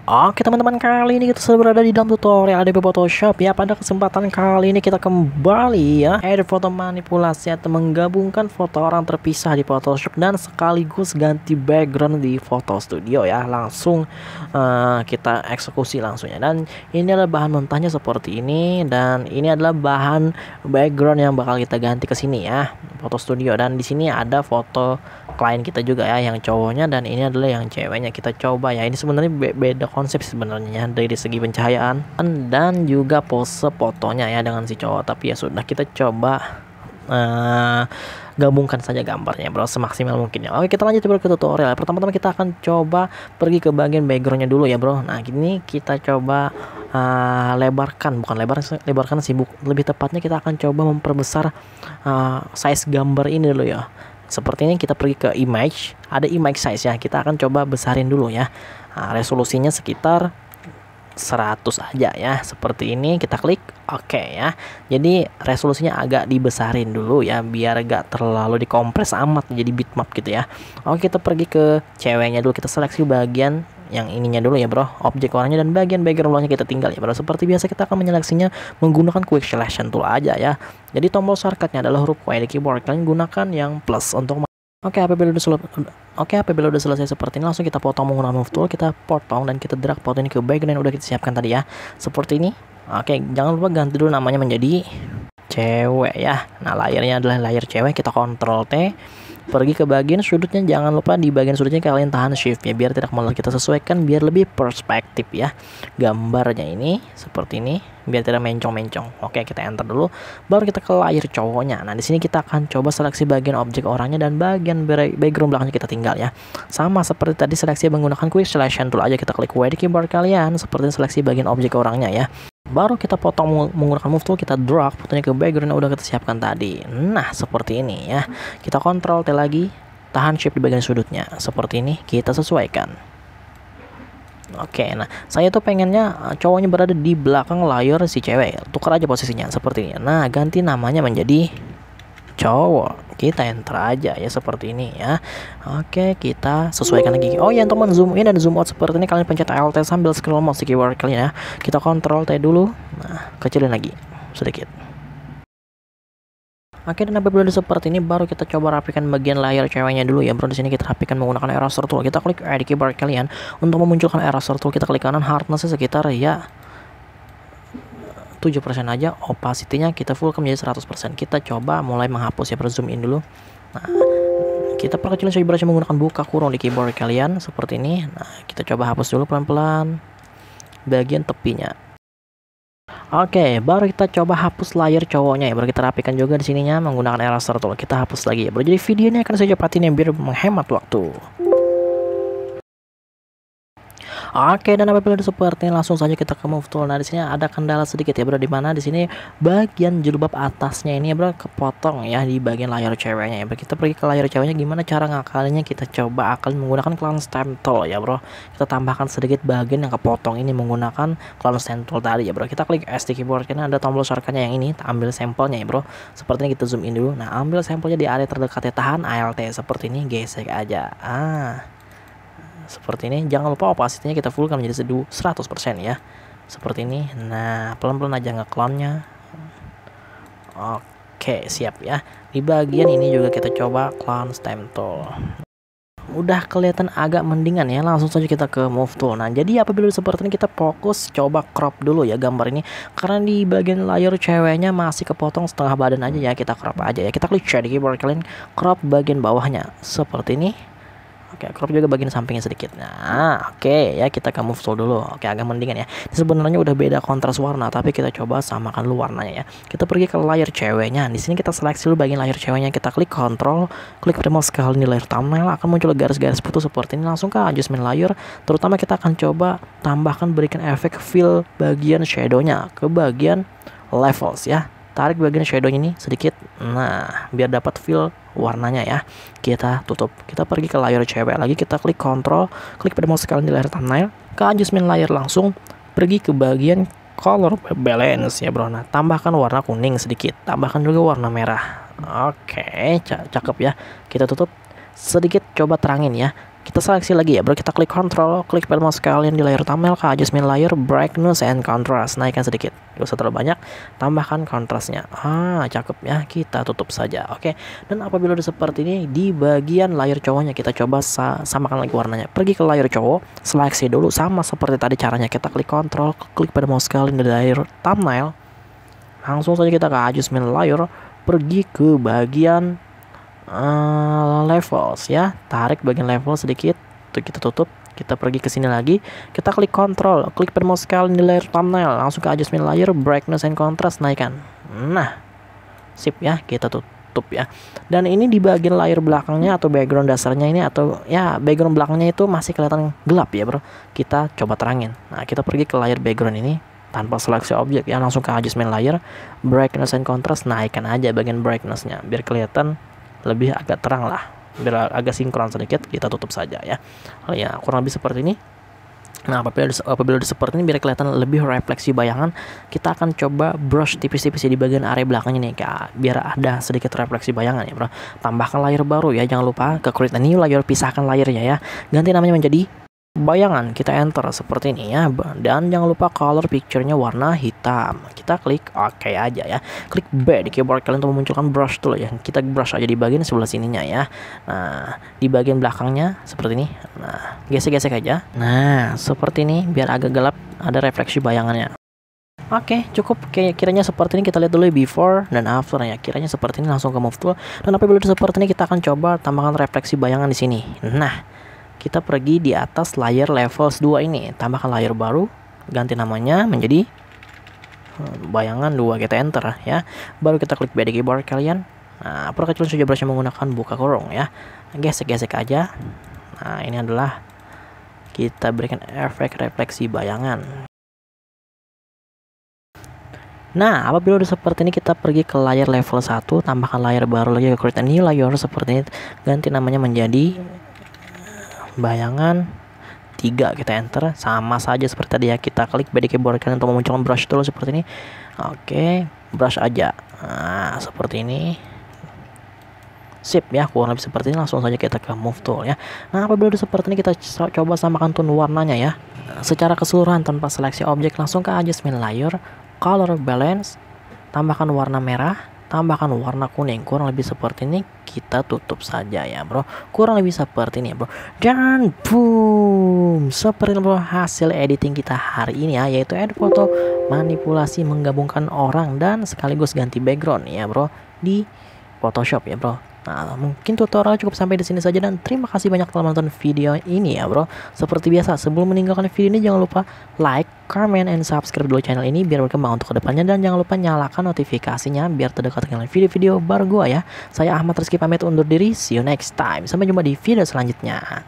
Oke teman-teman, kali ini kita sudah berada di dalam tutorial Adobe Photoshop ya. Pada kesempatan kali ini kita kembali ya edit foto manipulasi atau menggabungkan foto orang terpisah di Photoshop dan sekaligus ganti background di Photo Studio ya. Langsung kita eksekusi langsung ya. Dan ini adalah bahan mentahnya seperti ini, dan ini adalah bahan background yang bakal kita ganti ke sini ya, Photo Studio. Dan di sini ada foto klien kita juga ya, yang cowoknya, dan ini adalah yang ceweknya. Kita coba ya, ini sebenarnya beda konsep sebenarnya dari segi pencahayaan dan juga pose fotonya ya dengan si cowok, tapi ya sudah, kita coba gabungkan saja gambarnya bro semaksimal mungkin ya. Oke, kita lanjut ke tutorial. Pertama-tama kita akan coba pergi ke bagian backgroundnya dulu ya bro. Nah gini, kita coba lebarkan sih, lebih tepatnya kita akan coba memperbesar size gambar ini dulu ya. Seperti ini, kita pergi ke image, ada image size ya, kita akan coba besarin dulu ya. Resolusinya sekitar 100 aja ya, seperti ini. Kita klik oke ya. Jadi resolusinya agak dibesarin dulu ya, biar gak terlalu dikompres amat jadi bitmap gitu ya. Oke, kita pergi ke ceweknya dulu, kita seleksi bagian yang ininya dulu ya bro, objek warnanya, dan bagian background luarnya kita tinggal ya bro. Seperti biasa kita akan menyeleksinya menggunakan quick selection tool aja ya. Jadi tombol shortcutnya adalah huruf Y di keyboard, kalian gunakan yang plus untuk apabila udah selesai seperti ini, langsung kita potong menggunakan move tool. Kita potong dan kita drag foto ini ke background yang udah kita siapkan tadi ya, seperti ini. Oke, jangan lupa ganti dulu namanya menjadi cewek ya. Nah, layarnya adalah layar cewek. Kita Ctrl T, pergi ke bagian sudutnya. Jangan lupa di bagian sudutnya kalian tahan shift ya, biar tidak molor. Kita sesuaikan biar lebih perspektif ya gambarnya ini, seperti ini, biar tidak mencong-mencong. Oke, kita enter dulu, baru kita ke layar cowoknya. Nah di sini kita akan coba seleksi bagian objek orangnya dan bagian background belakangnya kita tinggal ya. Sama seperti tadi, seleksi menggunakan quick selection tool aja. Kita klik Y di keyboard kalian, seperti seleksi bagian objek orangnya ya. Baru kita potong menggunakan move tool, kita drag fotonya ke background yang udah kita siapkan tadi. Nah seperti ini ya. Kita Ctrl T lagi, tahan shift di bagian sudutnya, seperti ini. Kita sesuaikan. Oke, nah saya tuh pengennya cowoknya berada di belakang layar si cewek. Tukar aja posisinya seperti ini. Nah ganti namanya menjadi cowok, kita enter aja ya, seperti ini ya. Oke, kita sesuaikan lagi. Oh ya, untuk zoom in dan zoom out seperti ini, kalian pencet Alt sambil scroll mouse di keyboard kalian ya. Kita Ctrl T dulu, nah kecilin lagi sedikit. Oke, dan apabila udah seperti ini, baru kita coba rapikan bagian layar ceweknya dulu ya bro. Di sini kita rapikan menggunakan eraser tool. Kita klik di keyboard kalian untuk memunculkan eraser tool. Kita klik kanan, hardness sekitar ya 7% aja, opacity-nya kita fullkan menjadi 100%. Kita coba mulai menghapus ya, zoom in dulu. Nah, kita perkecilin saja brush menggunakan buka kurung di keyboard kalian seperti ini. Nah, kita coba hapus dulu pelan-pelan bagian tepinya. Oke, baru kita coba hapus layar cowoknya ya, baru kita rapikan juga di sininya menggunakan eraser tool. Kita hapus lagi ya, bro. Jadi videonya akan saya cepatin ya, biar menghemat waktu. Oke, dan apabila seperti ini, langsung saja kita ke move tool. Nah di sini ada kendala sedikit ya bro, di mana di sini bagian jilbab atasnya ini ya bro kepotong ya di bagian layar ceweknya ya. Kita pergi ke layar ceweknya, gimana cara ngakalinnya? Kita coba akalin menggunakan clone stamp tool ya bro. Kita tambahkan sedikit bagian yang kepotong ini menggunakan clone stamp tool tadi ya bro. Kita klik S di keyboard, karena ada tombol shortcutnya yang ini, ambil sampelnya ya bro. Seperti ini, kita zoom in dulu. Nah ambil sampelnya di area terdekat ya, tahan Alt seperti ini, gesek aja. Seperti ini. Jangan lupa opacity-nya kita fullkan menjadi 100% ya, seperti ini. Nah pelan-pelan aja ngeklonnya. Oke, siap ya. Di bagian ini juga kita coba clone stamp tool. Udah kelihatan agak mendingan ya, langsung saja kita ke move tool. Nah jadi apabila seperti ini, kita fokus coba crop dulu ya gambar ini, karena di bagian layar ceweknya masih kepotong setengah badan aja ya. Kita crop aja ya, kita klik share di keyboard kalian, crop bagian bawahnya seperti ini. Oke, crop juga bagian sampingnya sedikit. Nah, oke ya, kita ke move tool dulu. Oke, agak mendingan ya. Ini sebenarnya udah beda kontras warna, tapi kita coba samakan dulu warnanya ya. Kita pergi ke layar ceweknya. Di sini kita seleksi dulu bagian layar ceweknya. Kita klik Ctrl, klik pada mouse ke ini layar thumbnail, akan muncul garis-garis putus seperti ini. Langsung ke adjustment layer. Terutama kita akan coba tambahkan, berikan efek fill bagian shadownya ke bagian levels ya. Tarik bagian shadownya ini sedikit, nah biar dapat fill warnanya ya. Kita tutup, kita pergi ke layar cewek lagi, kita klik Ctrl, klik pada mouse kalian di layar thumbnail, ke adjustment layer, langsung pergi ke bagian color balance ya bro. Nah tambahkan warna kuning sedikit, tambahkan juga warna merah. Oke, cakep ya. Kita tutup sedikit, coba terangin ya. Kita seleksi lagi ya bro, kita klik control, klik pada mouse kalian di layer thumbnail ke adjustment layer, brightness and contrast, naikkan sedikit, gak usah terlalu banyak, tambahkan kontrasnya. Cakep ya, kita tutup saja. Oke, dan apabila udah seperti ini, di bagian layer cowoknya kita coba samakan lagi warnanya. Pergi ke layer cowok, seleksi dulu sama seperti tadi caranya, kita klik control, klik pada mouse kalian di layer thumbnail, langsung saja kita ke adjustment layer, pergi ke bagian levels ya, tarik bagian level sedikit, tuh kita tutup. Kita pergi ke sini lagi, kita klik control, klik pada mouse kalian di layer thumbnail, langsung ke adjustment layer, brightness and contrast, naikkan. Nah, sip ya, kita tutup ya. Dan ini di bagian layer belakangnya atau background dasarnya ini, atau ya background belakangnya itu masih kelihatan gelap ya bro, kita coba terangin. Nah, kita pergi ke layer background ini tanpa seleksi objek ya, langsung ke adjustment layer, brightness and contrast, naikkan aja bagian brightnessnya biar kelihatan lebih agak terang lah, biar agak sinkron sedikit. Kita tutup saja ya. Ya kurang lebih seperti ini. Nah, apabila seperti ini biar kelihatan lebih refleksi bayangan, kita akan coba brush tipis-tipis di bagian area belakangnya nih, biar ada sedikit refleksi bayangan ya bro. Tambahkan layer baru ya, jangan lupa ke create a new layer, pisahkan layernya ya, ganti namanya menjadi bayangan, kita enter seperti ini ya. Dan jangan lupa color picture-nya warna hitam, kita klik OK aja ya, klik B di keyboard kalian untuk memunculkan brush tool ya. Kita brush aja di bagian sebelah sininya ya. Nah, di bagian belakangnya seperti ini. Nah, gesek-gesek aja. Nah, seperti ini biar agak gelap, ada refleksi bayangannya. Oke, cukup kiranya seperti ini. Kita lihat dulu before dan after ya. Kiranya seperti ini, langsung ke move tool. Dan apabila seperti ini, kita akan coba tambahkan refleksi bayangan di sini. Nah, kita pergi di atas layer levels 2 ini, tambahkan layer baru, ganti namanya menjadi bayangan 2, kita enter ya. Baru kita klik B di keyboard kalian. Nah, perkecil saja brushnya menggunakan buka kurung ya, gesek-gesek aja. Nah, ini adalah kita berikan efek refleksi bayangan. Nah, apabila udah seperti ini, kita pergi ke layer level 1, tambahkan layer baru lagi, create a new layer seperti ini, ganti namanya menjadi bayangan 3, kita enter. Sama saja seperti tadi ya, kita klik B di keyboard kalian untuk memunculkan brush tool seperti ini. Oke, brush aja. Nah, seperti ini. Sip ya, kurang lebih seperti ini. Langsung saja kita ke move tool ya. Nah, apabila udah seperti ini, kita coba samakan tone warnanya ya, secara keseluruhan tanpa seleksi objek. Langsung ke adjustment layer, color balance, tambahkan warna merah, tambahkan warna kuning, kurang lebih seperti ini. Kita tutup saja ya bro, kurang lebih seperti ini ya bro. Dan boom, seperti ini bro hasil editing kita hari ini ya, yaitu edit foto, manipulasi, menggabungkan orang, dan sekaligus ganti background ya bro di Photoshop ya bro. Nah, mungkin tutorial cukup sampai di sini saja, dan terima kasih banyak telah menonton video ini ya bro. Seperti biasa, sebelum meninggalkan video ini jangan lupa like, comment, and subscribe dulu channel ini biar berkembang untuk kedepannya, dan jangan lupa nyalakan notifikasinya biar terdekat dengan video-video baru gua ya. Saya Ahmad Rizky pamit undur diri, see you next time, sampai jumpa di video selanjutnya.